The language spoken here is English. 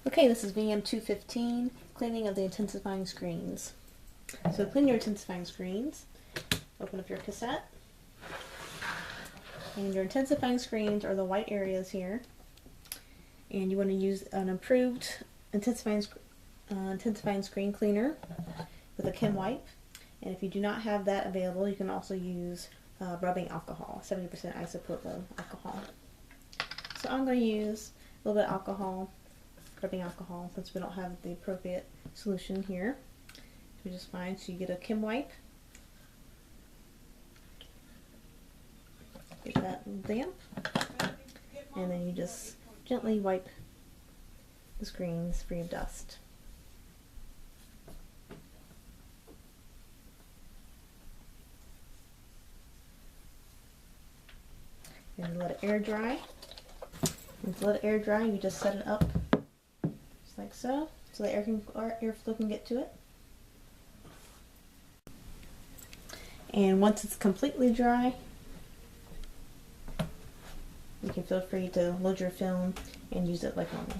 Okay, this is VM 215, cleaning of the intensifying screens. So to clean your intensifying screens, open up your cassette. And your intensifying screens are the white areas here. And you want to use an improved intensifying screen cleaner with a Chem Wipe. And if you do not have that available, you can also use rubbing alcohol, 70% isopropyl alcohol. So I'm going to use a little bit of alcohol, rubbing alcohol, since we don't have the appropriate solution here. Which is fine. So you get a Chem Wipe. Get that damp. And then you just gently wipe the screens free of dust. And let it air dry. And to let it air dry, you just set it up just like so the airflow can get to it. And once it's completely dry, you can feel free to load your film and use it like normal.